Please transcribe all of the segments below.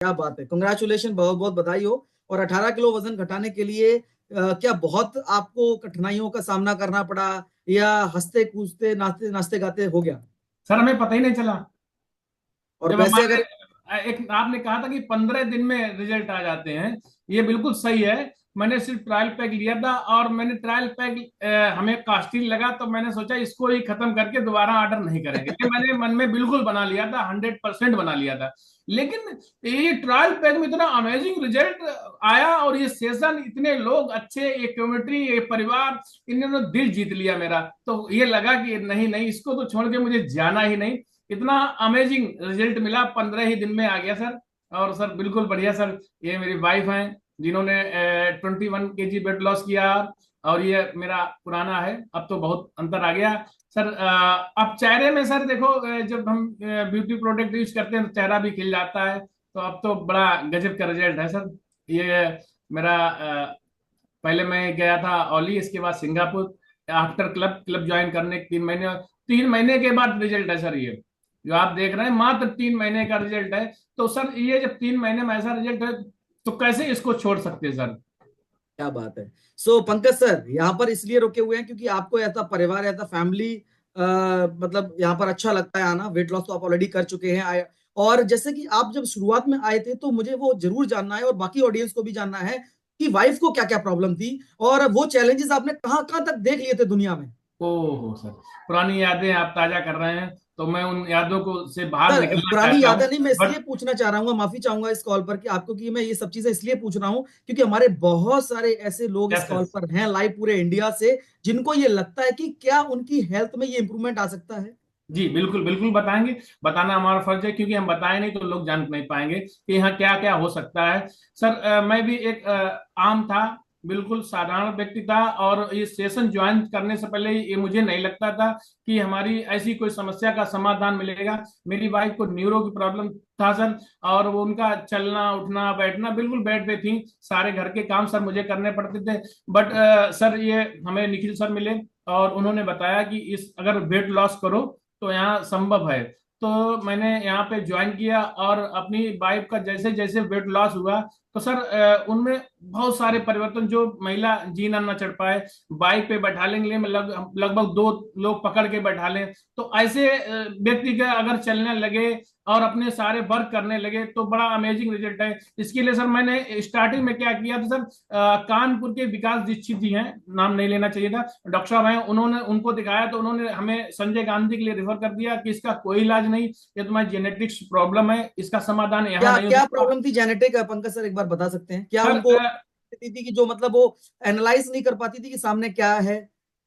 क्या बात है, कंग्रेचुलेशन, बहुत बहुत बधाई हो। और 18 किलो वजन घटाने के लिए क्या बहुत आपको कठिनाइयों का सामना करना पड़ा, या हंसते कूदते नाचते नाचते गाते हो गया? सर हमें पता ही नहीं चला। और जब वैसे अगर हमारे एक आपने कहा था कि 15 दिन में रिजल्ट आ जाते हैं, ये बिल्कुल सही है। मैंने सिर्फ ट्रायल पैक लिया था और मैंने ट्रायल पैक हमें कॉस्टली लगा, तो मैंने सोचा इसको ही खत्म करके दोबारा ऑर्डर नहीं करेंगे। ये मैंने मन में बिल्कुल बना लिया था, 100% बना लिया था। लेकिन ये ट्रायल पैक में इतना अमेजिंग रिजल्ट आया, और ये सेशन, इतने लोग अच्छे, ये कम्युनिटी, ये परिवार, इन्होंने दिल जीत लिया मेरा। तो ये लगा कि नहीं नहीं, इसको तो छोड़ के मुझे जाना ही नहीं। इतना अमेजिंग रिजल्ट मिला, 15 ही दिन में आ गया सर। और सर बिल्कुल बढ़िया सर। ये मेरी वाइफ हैं जिन्होंने 21 kg वेट लॉस किया, और ये मेरा पुराना है, अब तो बहुत अंतर आ गया सर। अब चेहरे में सर देखो, जब हम ब्यूटी प्रोडक्ट यूज करते हैं तो चेहरा भी खिल जाता है। तो अब तो बड़ा गजब का रिजल्ट है सर। ये मेरा पहले मैं गया था ओली, इसके बाद Singapore. After club club join करने के 3 महीने, 3 महीने के बाद रिजल्ट है सर। ये जो आप देख रहे हैं मात्र 3 महीने का रिजल्ट है। तो सर ये जब 3 महीने में ऐसा रिजल्ट है, तो कैसे इसको छोड़ सकते हैं सर। क्या बात है। सो पंकज सर, यहाँ पर इसलिए रुके हुए हैं क्योंकि आपको ऐसा परिवार, ऐसा फैमिली, मतलब यहाँ पर अच्छा लगता है आना। वेट लॉस तो आप ऑलरेडी कर चुके हैं और जैसे कि आप जब शुरुआत में आए थे तो मुझे वो जरूर जानना है और बाकी ऑडियंस को भी जानना है कि वाइफ को क्या क्या प्रॉब्लम थी और वो चैलेंजेस आपने कहाँ कहाँ तक देख लिए थे दुनिया में। ओहो सर, पुरानी यादें आप ताजा कर रहे हैं, तो मैं उन यादों को से बाहर सर निकलना पुरानी चाहता यादें हूँ। नहीं, मैं इसलिए बट पूछना चाह रहा हूँ, माफी चाहूंगा इस कॉल पर कि आपको, कि मैं ये सब चीजें इसलिए पूछ रहा हूँ क्योंकि हमारे बहुत सारे ऐसे लोग इस यस कॉल यस। पर हैं लाइव पूरे इंडिया से, जिनको ये लगता है कि क्या उनकी हेल्थ में ये इंप्रूवमेंट आ सकता है। जी बिल्कुल बिल्कुल बताएंगे। बताना हमारा फर्ज है, क्योंकि हम बताएं नहीं तो लोग जान नहीं पाएंगे कि यहाँ क्या क्या हो सकता है। सर मैं भी एक आम था, बिल्कुल साधारण व्यक्ति था, और ये सेशन ज्वाइन करने से पहले ये मुझे नहीं लगता था कि हमारी ऐसी कोई समस्या का समाधान मिलेगा। मेरी वाइफ को न्यूरो की प्रॉब्लम था सर, और वो उनका चलना उठना बैठना बिल्कुल बेड पे थी। सारे घर के काम सर मुझे करने पड़ते थे। बट सर ये हमें निखिल सर मिले, और उन्होंने बताया कि इस अगर वेट लॉस करो तो यहाँ संभव है। तो मैंने यहाँ पे ज्वाइन किया, और अपनी वाइफ का जैसे जैसे वेट लॉस हुआ, तो सर उनमें बहुत सारे परिवर्तन, जो महिला जीना न चढ़ पाए, बाइक पे बैठा लेंगे, लगभग 2 लोग पकड़ के बैठा लें, तो ऐसे व्यक्ति का अगर चलने लगे और अपने सारे वर्क करने लगे तो बड़ा अमेजिंग रिजल्ट है। इसके लिए सर मैंने स्टार्टिंग में क्या किया था सर, कानपुर के विकास दीक्षित जी हैं, नाम नहीं लेना चाहिए था, डॉक्टर साहब हैं, उन्होंने उनको दिखाया तो उन्होंने हमें संजय गांधी के लिए रेफर कर दिया कि इसका कोई इलाज नहीं, ये तुम्हारी जेनेटिक्स प्रॉब्लम है, इसका समाधान यहाँ क्या नहीं हो क्या सकता। प्रॉब्लम थी जेनेटिक, पंकज सर एक बार बता सकते हैं क्या सर उनको थी कि जो मतलब वो एनालाइज नहीं कर पाती थी कि सामने क्या है।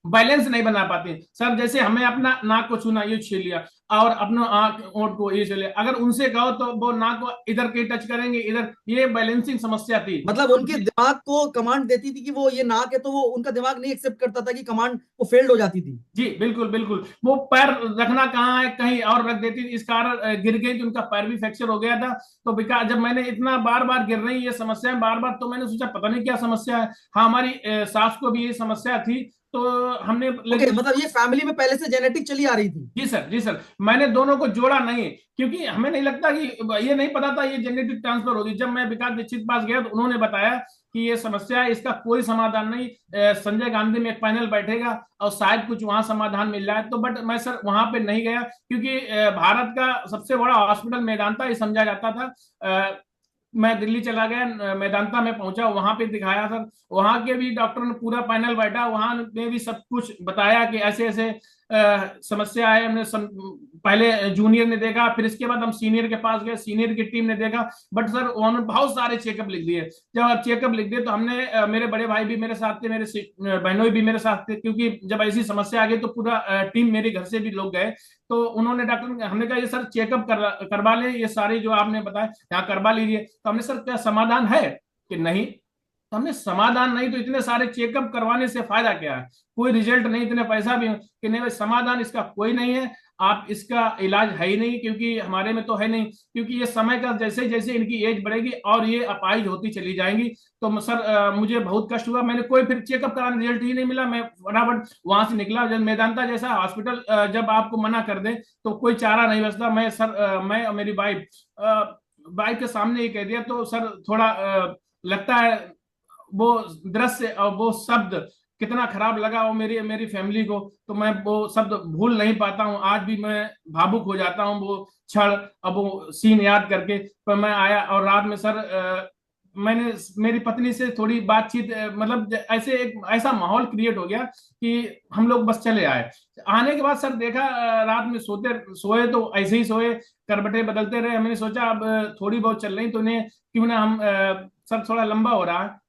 बैलेंस नहीं बना पाते सर। जैसे हमें अपना नाक को छूना, ये छीन लिया, और अपना आंख ओंठ को ये छीन लिया, अगर उनसे कहो तो वो नाक को इधर के टच करेंगे, इधर, ये बैलेंसिंग समस्या थी। मतलब उनके दिमाग को कमांड देती थी कि वो ये नाक है, तो वो उनका दिमाग नहीं एक्सेप्ट करता था कि कमांड वो फेल्ड हो जाती थी। जी बिल्कुल बिल्कुल, वो पैर रखना कहाँ है, कहीं और रख देती थी, इस कारण गिर गई तो उनका पैर भी फ्रैक्चर हो गया था। तो बिका जब मैंने इतना बार बार गिर रही ये समस्या बार बार, तो मैंने सोचा पता नहीं क्या समस्या है। हाँ, हमारी सास को भी ये समस्या थी, तो हमने ओके, लेकिन। मतलब ये फैमिली में पहले से जेनेटिक चली आ रही थी। जी सर, जी सर, मैंने दोनों को जोड़ा नहीं, क्योंकि हमें नहीं लगता कि, ये नहीं पता था ये जेनेटिक ट्रांसफर होगी। जब मैं विकास दीक्षित पास गया तो उन्होंने बताया कि ये समस्या है, इसका कोई समाधान नहीं। संजय गांधी में एक पैनल बैठेगा और शायद कुछ वहां समाधान मिल जाए। तो बट मैं सर वहां पे नहीं गया, क्योंकि भारत का सबसे बड़ा हॉस्पिटल मेदांता ही समझा जाता था। मैं दिल्ली चला गया, मेदांता में पहुंचा, वहां पे दिखाया सर। वहां के भी डॉक्टर ने पूरा पैनल बैठा, वहां ने भी सब कुछ बताया कि ऐसे ऐसे समस्या है। पहले जूनियर ने देखा, फिर इसके बाद हम सीनियर के पास गए, सीनियर की टीम ने देखा। बट सर उन्होंने बहुत सारे चेकअप लिख दिए। जब आप चेकअप लिख दिए तो हमने मेरे बड़े भाई भी मेरे साथ थे, मेरे बहनों भी मेरे साथ थे, क्योंकि जब ऐसी समस्या आ गई तो पूरा टीम, मेरे घर से भी लोग गए। तो उन्होंने डॉक्टर, हमने कहा ये सर चेकअप करवा लें, ये सारे जो आपने बताया यहाँ करवा लीजिए। तो हमने सर क्या समाधान है कि नहीं, तो हमने समाधान नहीं तो इतने सारे चेकअप करवाने से फायदा क्या है, कोई रिजल्ट नहीं, इतने पैसा भी कि नहीं भाई, समाधान इसका कोई नहीं है। आप इसका इलाज है ही नहीं, क्योंकि हमारे में तो है नहीं, क्योंकि ये समय का जैसे जैसे इनकी एज बढ़ेगी और ये अपाहिज होती चली जाएंगी। तो सर मुझे बहुत कष्ट हुआ, मैंने कोई फिर चेकअप कराने रिजल्ट ही नहीं मिला। मैं फटाफट वहां से निकला। जब मेदांता जैसा हॉस्पिटल जब आपको मना कर दे तो कोई चारा नहीं बचता। मैं सर मैं और मेरी वाइफ बाइक के सामने ही कह दिया, तो सर थोड़ा लगता है वो दृश्य और वो शब्द कितना खराब लगा वो मेरी मेरी फैमिली को, तो मैं वो शब्द भूल नहीं पाता हूँ। आज भी मैं भावुक हो जाता हूँ वो क्षण, अब वो सीन याद करके। पर मैं आया और रात में सर मैंने मेरी पत्नी से थोड़ी बातचीत, मतलब ऐसे एक ऐसा माहौल क्रिएट हो गया कि हम लोग बस चले आए। आने के बाद सर देखा, रात में सोए तो ऐसे ही सोए, करवटें बदलते रहे। मैंने सोचा अब थोड़ी बहुत चल रही तो उन्हें क्यों ना हम, सर थोड़ा लंबा हो रहा है।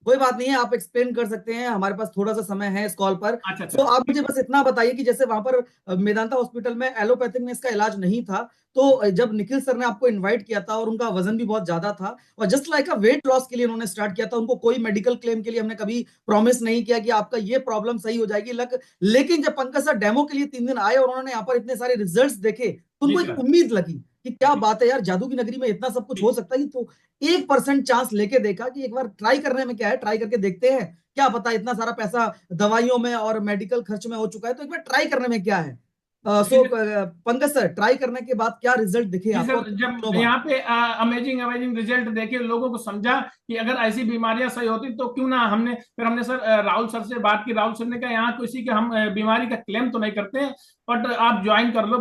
कोई बात नहीं है, आप एक्सप्लेन कर सकते हैं, हमारे पास थोड़ा सा समय है इस कॉल पर। अच्छा अच्छा। तो आप मुझे बस इतना बताइए कि जैसे वहां पर मेदांता हॉस्पिटल में एलोपैथिक में इसका इलाज नहीं था, तो जब निखिल सर ने आपको इनवाइट किया था और उनका वजन भी बहुत ज्यादा था और जस्ट लाइक अ वेट लॉस के लिए उन्होंने स्टार्ट किया था, उनको कोई मेडिकल क्लेम के लिए हमने कभी प्रॉमिस नहीं किया कि आपका ये प्रॉब्लम सही हो जाएगी लेकिन जब पंकज सर डेमो के लिए 3 दिन आए और उन्होंने यहाँ पर इतने सारे रिजल्ट्स देखे तो जी उनको एक सर। उम्मीद लगी कि क्या जी बात है यार, जादू की नगरी में इतना सब कुछ हो सकता है। तो 1% चांस लेके देखा कि एक बार ट्राई करने में क्या है, ट्राई करके देखते हैं, क्या पता इतना सारा पैसा दवाइयों में और मेडिकल खर्च में हो चुका है तो एक बार ट्राई करने में क्या है। जी पंकज सर, ट्राई करने के बाद क्या रिजल्ट दिखे जी आपको और सर, कितने जब दिनों बाद? यहाँ पे अमेजिंग अमेजिंग रिजल्ट देखे, लोगों को समझा कि अगर ऐसी बीमारियां सही होती तो क्यों ना। फिर हमने सर राहुल सर से बात की। राहुल सर ने कहा यहाँ किसी के हम बीमारी का क्लेम तो नहीं करते हैं, बट आप ज्वाइन कर लो,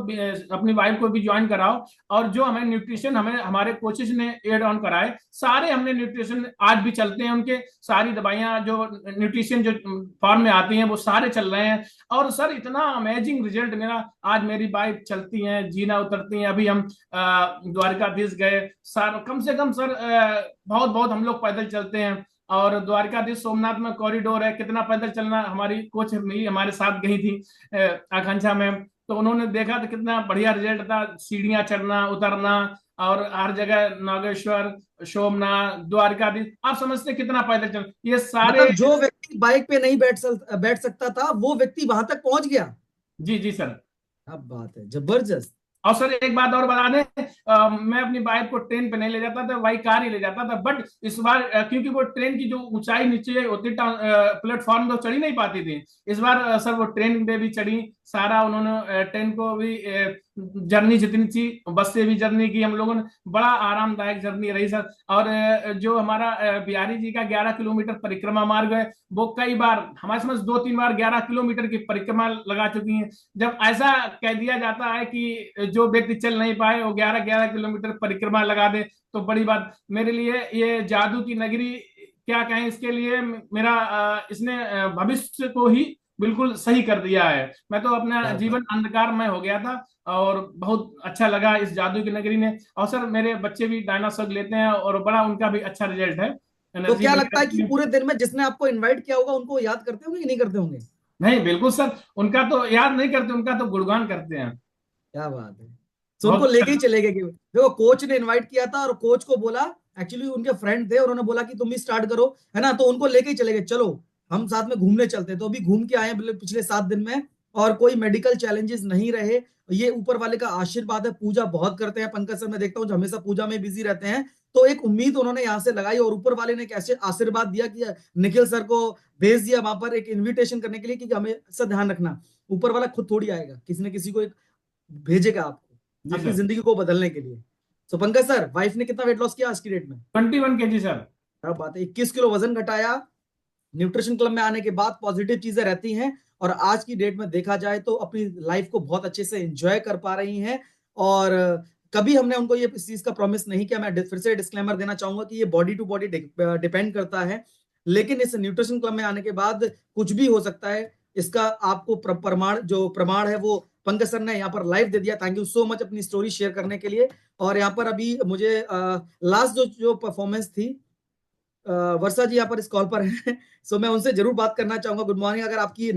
अपनी वाइफ को भी ज्वाइन कराओ। और जो हमें न्यूट्रिशन हमें हमारे कोचेज ने एड ऑन कराए, सारे हमने न्यूट्रिशन आज भी चलते हैं उनके। सारी दवाइयां जो न्यूट्रिशन जो फॉर्म में आती हैं वो सारे चल रहे हैं। और सर इतना अमेजिंग रिजल्ट मेरा, आज मेरी बाइक चलती हैं, जीना उतरती हैं। अभी हम द्वारकाधीश गए सर, कम से कम सर बहुत बहुत हम लोग पैदल चलते हैं। और द्वारकाधीश सोमनाथ में कॉरिडोर है, कितना पैदल चलना। हमारी कोच भी हमारे साथ गई थी आकांक्षा में, तो उन्होंने देखा तो कितना बढ़िया रिजल्ट था। सीढ़ियां चढ़ना उतरना, और हर जगह नागेश्वर, सोमनाथ, द्वारकाधीश, आप समझते हैं कितना पैदल चल ये सारे। मतलब जो व्यक्ति बाइक पे नहीं बैठ सकता था वो व्यक्ति वहां तक पहुंच गया। जी जी सर। क्या बात है, जबरदस्त। और सर एक बात और बता दें, मैं अपनी बाइक को ट्रेन पे नहीं ले जाता था, वही कार ही ले जाता था। बट इस बार क्योंकि वो ट्रेन की जो ऊंचाई नीचे होती, प्लेटफॉर्म तो चढ़ी नहीं पाती थी। इस बार सर वो ट्रेन पे भी चढ़ी, सारा उन्होंने ट्रेन को भी जर्नी जितनी थी बस से भी जर्नी की हम लोगों ने। बड़ा आरामदायक जर्नी रही सर। और जो हमारा बिहारी जी का 11 किलोमीटर परिक्रमा मार्ग है, वो कई बार हमारे समझ 2-3 बार 11 किलोमीटर की परिक्रमा लगा चुकी हैं। जब ऐसा कह दिया जाता है कि जो व्यक्ति चल नहीं पाए वो 11-11 किलोमीटर परिक्रमा लगा दे, तो बड़ी बात मेरे लिए। ये जादू की नगरी क्या कहें इसके लिए, मेरा इसने भविष्य को ही बिल्कुल सही कर दिया है। मैं तो अपना क्या बात। जीवन अंधकार में हो गया था, और बहुत अच्छा लगा इस जादू की नगरी ने। और सर मेरे बच्चे भी डायनासोर लेते हैं और बड़ा उनका भी अच्छा रिजल्ट है, तो एनर्जी क्या बनी लगता है कि रहती है। पूरे दिन में जिसने आपको इनवाइट किया होगा उनको याद करते होंगे कि नहीं करते होंगे? नहीं बिल्कुल सर, उनका तो याद नहीं करते, उनका तो गुणगान करते हैं। क्या बात है। तो उनको बहुत लेके ही चले गए कि देखो कोच ने इनवाइट किया था और कोच को बोला, एक्चुअली उनके फ्रेंड थे, उन्होंने बोला कि तुम भी स्टार्ट करो, है ना, तो उनको लेके ही चले गए, चलो हम साथ में घूमने चलते हैं। तो अभी घूम के आए हैं पिछले 7 दिन में और कोई मेडिकल चैलेंजेस नहीं रहे। ये ऊपर वाले का आशीर्वाद है। पूजा बहुत करते हैं पंकज सर, मैं देखता हूँ जो हमेशा पूजा में बिजी रहते हैं। तो एक उम्मीद उन्होंने यहाँ से लगाई और ऊपर वाले ने कैसे आशीर्वाद दिया कि निखिल सर को भेज दिया वहां पर एक इन्विटेशन करने के लिए कि हमें सब ध्यान रखना। ऊपर वाला खुद थोड़ी आएगा, किसी न किसी को एक भेजेगा आपको जी आपकी सर। जिंदगी को बदलने के लिए। तो पंकज सर, वाइफ ने कितना वेट लॉस किया आज की डेट में? 21 kg सर। क्या बात है, 21 किलो वजन घटाया। न्यूट्रिशन क्लब में आने के बाद पॉजिटिव चीजें रहती हैं और आज की डेट में देखा जाए तो अपनी लाइफ को बहुत अच्छे से एंजॉय कर पा रही हैं। और कभी हमने उनको ये इस चीज का प्रॉमिस नहीं किया। मैं फिर से डिस्क्लेमर देना चाहूंगा कि ये बॉडी टू बॉडी डिपेंड करता है, लेकिन इस न्यूट्रिशन क्लब में आने के बाद कुछ भी हो सकता है। इसका आपको प्रमाण है वो पंकज सर ने यहाँ पर लाइव दे दिया। थैंक यू सो मच अपनी स्टोरी शेयर करने के लिए। और यहाँ पर अभी मुझे लास्ट जो जो परफॉर्मेंस थी, वर्षा जी यहाँ पर इस कॉल पर हैं सो मैं उनसे जरूर बात करना चाहूंगा। Good morning. अगर आपकी